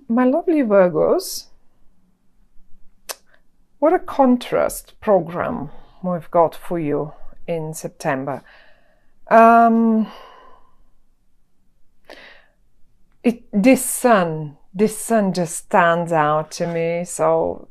My lovely Virgos, what a contrast program we've got for you in September. This sun just stands out to me so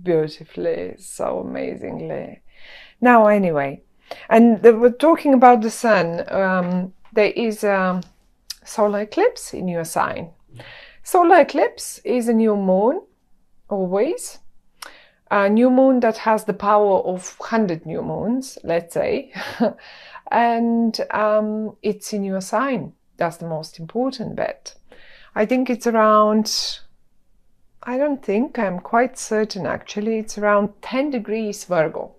beautifully, so amazingly. Now, anyway, and we're talking about the sun. There is a solar eclipse in your sign. Solar eclipse is a new moon, always. A new moon that has the power of 100 new moons, let's say. And it's in your sign. That's the most important bit. I think it's around, I'm quite certain actually, it's around 10 degrees Virgo.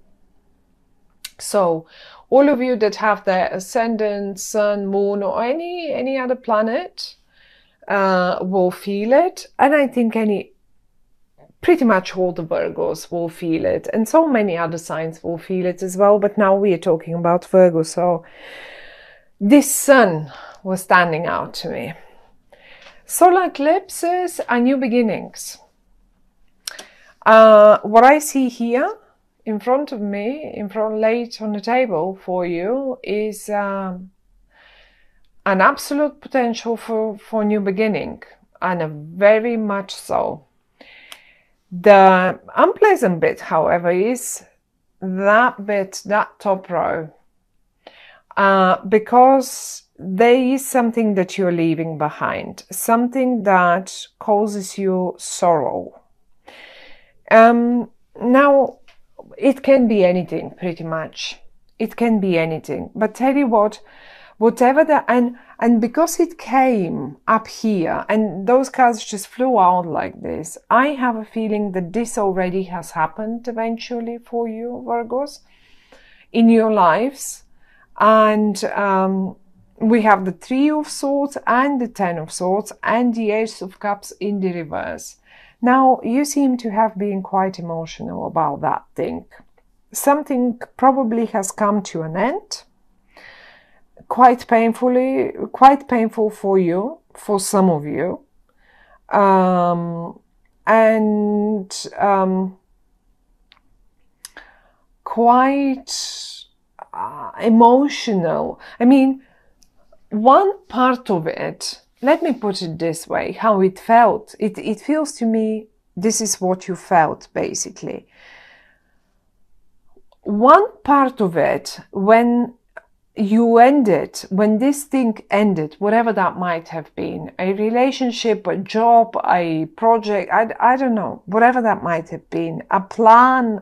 So all of you that have the ascendant, sun, moon, or any other planet will feel it. And I think pretty much all the Virgos will feel it. And so many other signs will feel it as well. But now we are talking about Virgo. So this sun was standing out to me. Solar eclipses are new beginnings. What I see here in front of me, laid on the table for you, is an absolute potential for new beginning, and a very much so. The unpleasant bit, however, is that top row, because there is something that you're leaving behind, something that causes you sorrow. Now, it can be anything, pretty much. It can be anything. But tell you what, whatever and because it came up here, and those cards just flew out like this, I have a feeling that this already has happened eventually for you, Virgos, in your lives. And we have the Three of Swords and the Ten of Swords and the Ace of Cups in the reverse. Now, you seem to have been quite emotional about that thing. Something probably has come to an end, quite painful for you, for some of you, and quite emotional. I mean, one part of it, let me put it this way, how it felt. It feels to me, this is what you felt, basically. One part of it, when this thing ended, whatever that might have been, a relationship, a job, a project, I don't know, whatever that might have been, a plan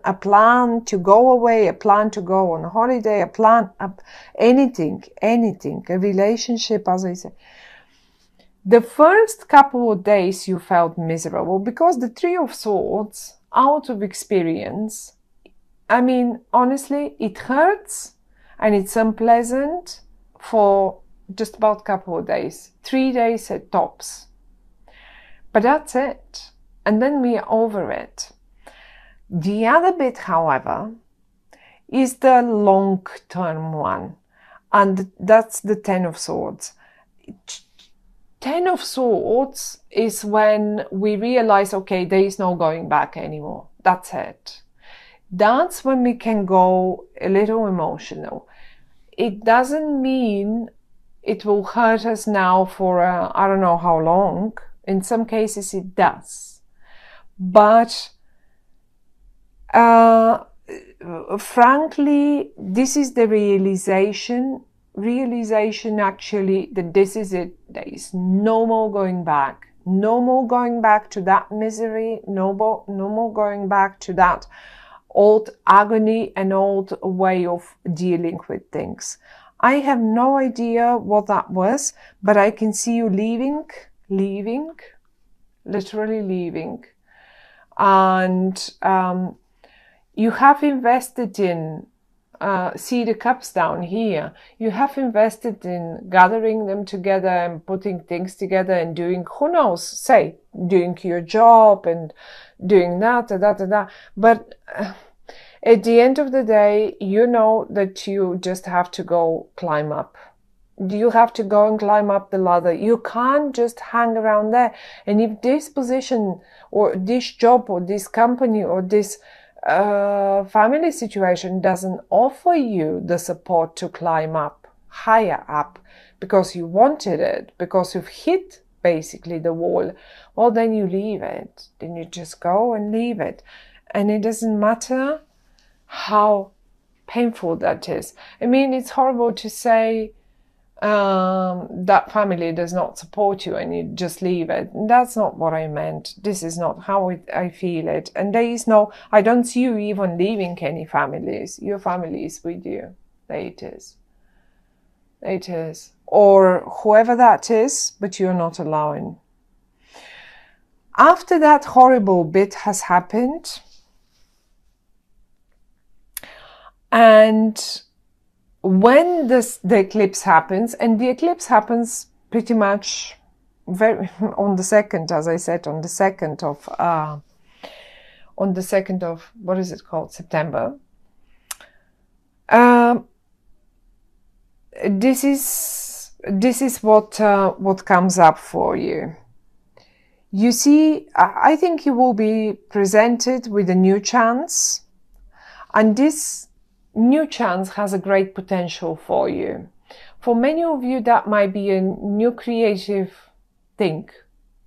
to go away, a plan to go on holiday, anything, a relationship, as I said. The first couple of days you felt miserable because the Three of Swords, out of experience, I mean, honestly, it hurts and it's unpleasant for just about a couple of days, 3 days at tops. But that's it. And then we are over it. The other bit, however, is the long-term one. And that's the Ten of Swords. Ten of Swords is when we realize, okay, there is no going back anymore. That's it. That's when we can go a little emotional. It doesn't mean it will hurt us now for I don't know how long. In some cases it does. But frankly, this is the realization actually that this is it. There is no more going back. No more going back to that misery. No more going back to that old agony and old way of dealing with things. I have no idea what that was, but I can see you leaving, literally leaving. And you have invested in, see the cups down here, you have invested in gathering them together and putting things together and doing, who knows, say, doing your job and doing that. But at the end of the day, you know that you just have to go climb up. You have to go and climb up the ladder. You can't just hang around there. And if this position or this job or this company or this family situation doesn't offer you the support to climb up, higher up, because you wanted it, because you've hit basically the wall, well, then you leave it. Then you just go and leave it. And it doesn't matter how painful that is. I mean, it's horrible to say that family does not support you and you just leave it. That's not what I meant. This is not how I feel it. And there is no, I don't see you even leaving any families. Your family is with you. There it is. There it is. Or whoever that is, but you're not allowing. After that horrible bit has happened, and when the eclipse happens, and the eclipse happens pretty much on the 2nd, as I said, on the 2nd of what is it called, September. This is what comes up for you. You see, I think you will be presented with a new chance, and this new chance has a great potential for you. For many of you, that might be a new creative thing,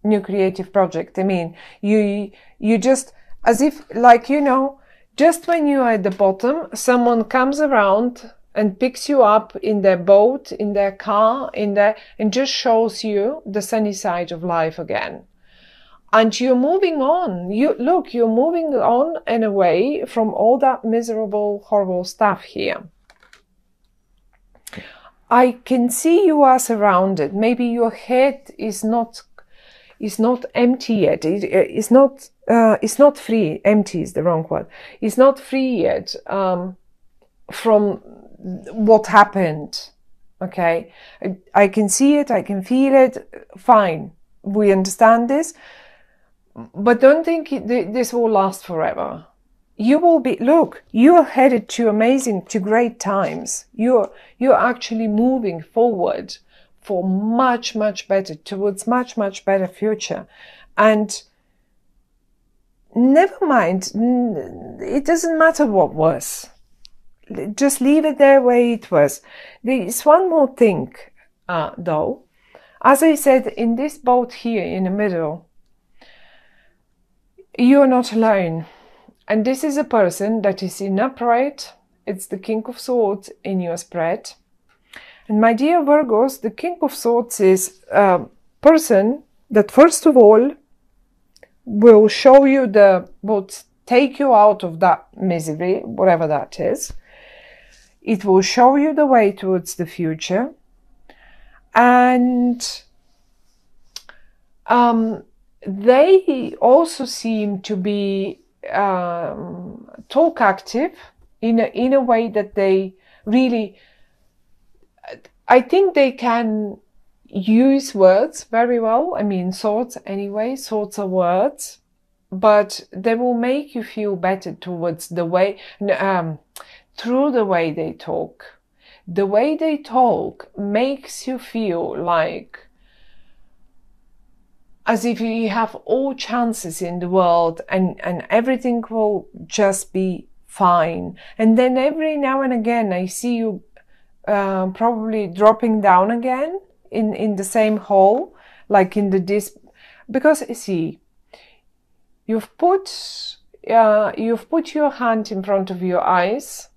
new creative project. I mean, you just, as if, like, you know, just when you are at the bottom, someone comes around and picks you up in their boat, in their car, and just shows you the sunny side of life again. And you're moving on. You're moving on and away from all that miserable, horrible stuff here. I can see you are surrounded. Maybe your head is not empty yet. It's not free. Empty is the wrong word. It's not free yet from what happened. Okay, I can see it. I can feel it. Fine, we understand this. But don't think this will last forever. You will be, look, you are headed to great times. You're actually moving forward for much, much better, towards much, much better future. And never mind, it doesn't matter what was. Just leave it there where it was. There's one more thing, though. As I said, in this boat here in the middle, you're not alone. And this is a person that is in upright. It's the King of Swords in your spread. And my dear Virgos, the King of Swords is a person that first of all will show you will take you out of that misery, whatever that is. It will show you the way towards the future. And they also seem to be talk active in a way that they really, I think they can use words very well. I mean, swords anyway, swords are words, but they will make you feel better towards the way, through the way they talk. The way they talk makes you feel like as if you have all chances in the world and everything will just be fine. And then every now and again, I see you probably dropping down again in the same hole, like in the because see, you've put your hand in front of your eyes,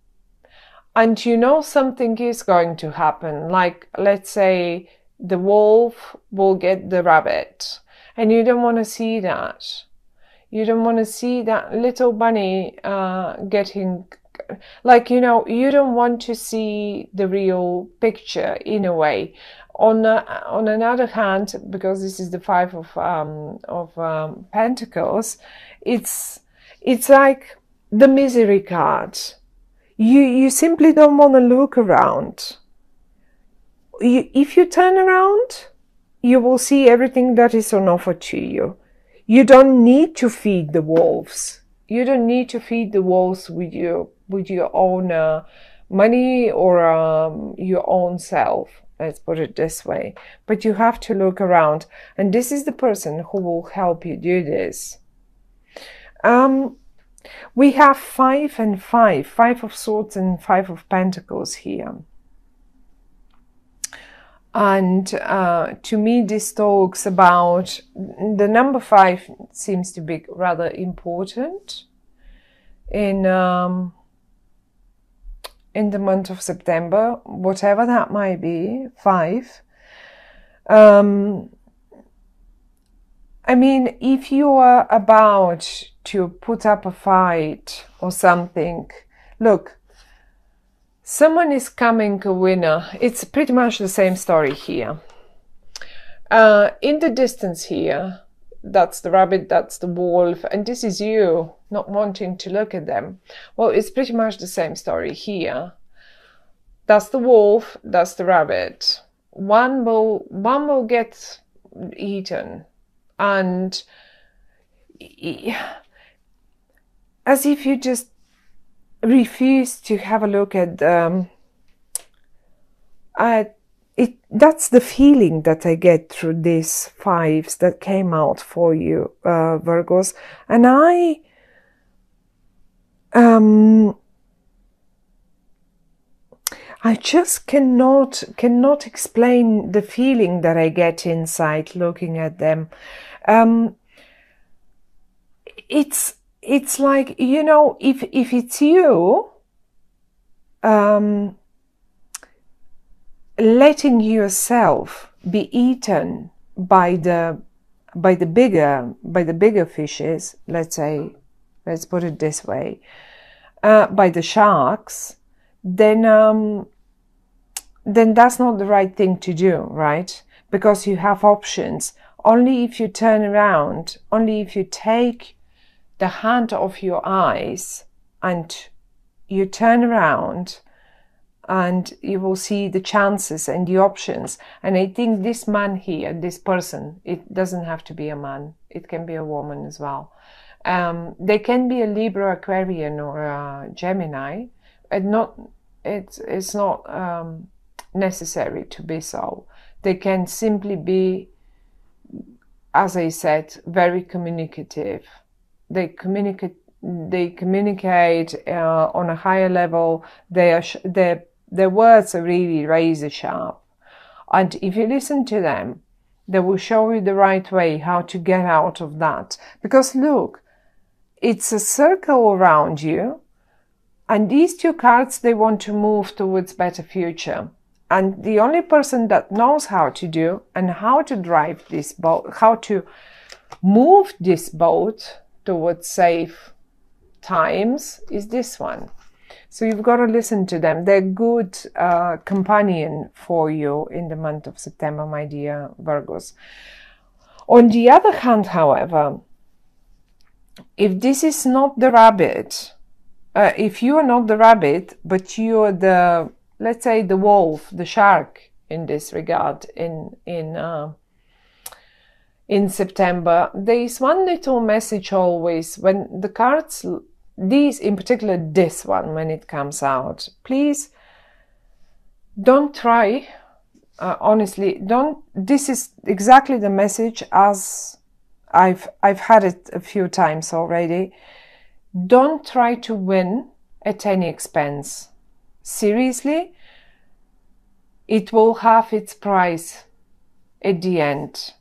and you know something is going to happen. Like, let's say the wolf will get the rabbit. And you don't want to see that. You don't want to see that little bunny getting, like, you know, you don't want to see the real picture in a way. On another hand, because this is the Five of Pentacles, it's like the misery card. You simply don't want to look around. If you turn around, you will see everything that is on offer to you. You don't need to feed the wolves. You don't need to feed the wolves with your own money or your own self. Let's put it this way. But you have to look around. And this is the person who will help you do this. We have 5 and 5. 5 of Swords and 5 of Pentacles here. And to me, this talks about the number 5 seems to be rather important in the month of September, whatever that might be. 5. I mean, if you are about to put up a fight or something, look, someone is coming a winner. It's pretty much the same story here. In the distance here, that's the rabbit, that's the wolf, and this is you not wanting to look at them. Well, it's pretty much the same story here. That's the wolf, that's the rabbit. One will get eaten. And as if you just refuse to have a look at it. That's the feeling that I get through these 5s that came out for you, Virgos. And I just cannot explain the feeling that I get inside looking at them. It's like, you know, if it's you letting yourself be eaten by the bigger fishes, let's put it this way, by the sharks, then that's not the right thing to do, right? Because you have options. Only if you turn around, only if you take the hand off your eyes and you turn around, and you will see the chances and the options. And I think this man here, this person, it doesn't have to be a man. It can be a woman as well. They can be a Libra, Aquarian, or a Gemini. It's not necessary to be so. They can simply be, as I said, very communicative. They communicate on a higher level. Their words are really razor sharp. And if you listen to them, they will show you the right way how to get out of that. Because look, it's a circle around you. And these 2 cards, they want to move towards better future. And the only person that knows how to do and how to drive this boat, how to move this boat towards safe times, is this one. So you've got to listen to them. They're good companion for you in the month of September, my dear Virgos. On the other hand, however, if this is not the rabbit, if you are not the rabbit, but you are the, let's say, the wolf, the shark in this regard, in September, there is one little message always when the cards, these in particular, this one, when it comes out, please don't try, honestly, don't, this is exactly the message as I've had it a few times already. Don't try to win at any expense. Seriously, it will have its price at the end.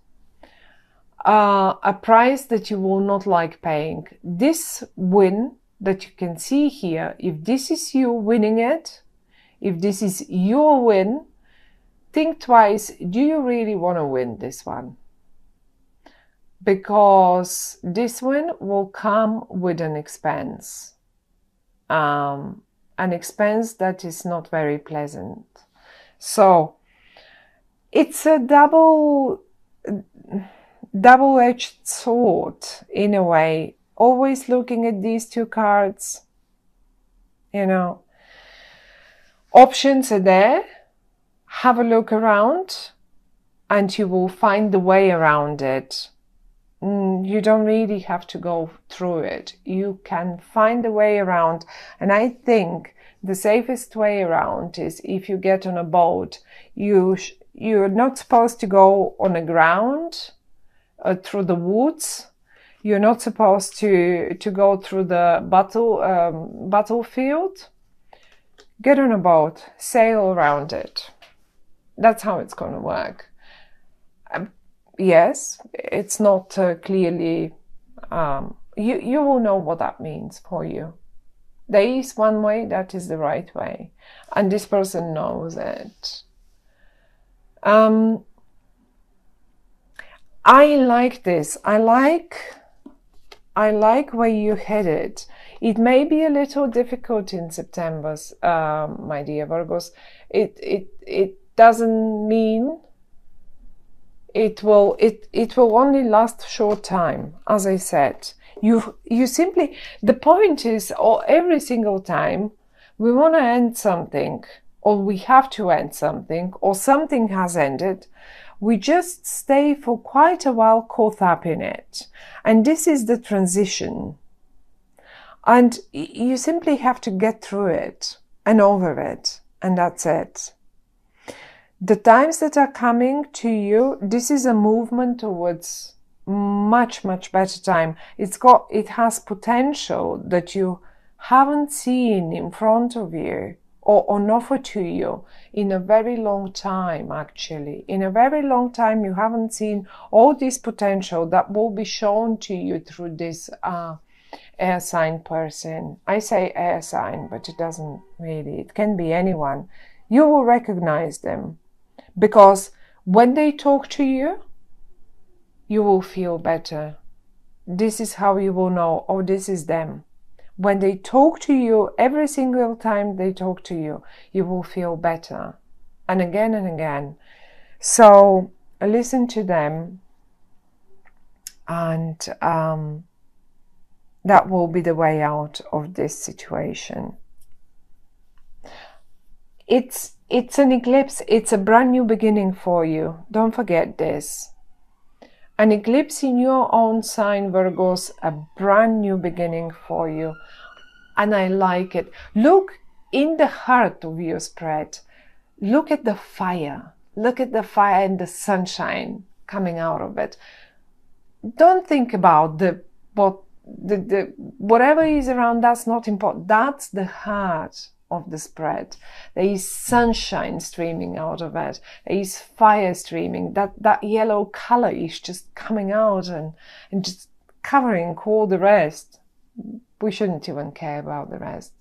A price that you will not like paying. This win that you can see here, if this is you winning it, if this is your win, think twice, do you really want to win this one? Because this win will come with an expense. An expense that is not very pleasant. So it's a double-edged sword in a way. Always looking at these 2 cards, you know, options are there. Have a look around and you will find the way around it. You don't really have to go through it. You can find a way around. And I think The safest way around is if you get on a boat, you're not supposed to go on the ground through the woods. You're not supposed to go through the battlefield. Get on a boat, sail around it. That's how it's going to work. Yes, it's not clearly, you will know what that means for you. There is one way that is the right way, and this person knows it. I like this. I like where you headed. It may be a little difficult in September, my dear Virgos. It doesn't mean it will only last a short time. As I said, you simply, the point is, every single time we want to end something, or we have to end something, or something has ended, we just stay for quite a while caught up in it. And this is the transition. And you simply have to get through it and over it. And that's it. The times that are coming to you, this is a movement towards much, much better time. It has potential that you haven't seen in front of you or on offer to you in a very long time, actually. In a very long time, you haven't seen all this potential that will be shown to you through this air sign person. I say air sign, but it doesn't really. It can be anyone. You will recognize them because when they talk to you, you will feel better. This is how you will know, oh, this is them. When they talk to you, every single time they talk to you, you will feel better. And again and again. So listen to them, and that will be the way out of this situation. It's an eclipse. It's a brand new beginning for you. Don't forget this. An eclipse in your own sign, Virgos, a brand new beginning for you. And I like it. Look in the heart of your spread. Look at the fire. Look at the fire and the sunshine coming out of it. Don't think about whatever is around. That's not important. That's the heart of the spread. There is sunshine streaming out of it. There is fire streaming. That yellow color is just coming out and just covering all the rest. We shouldn't even care about the rest.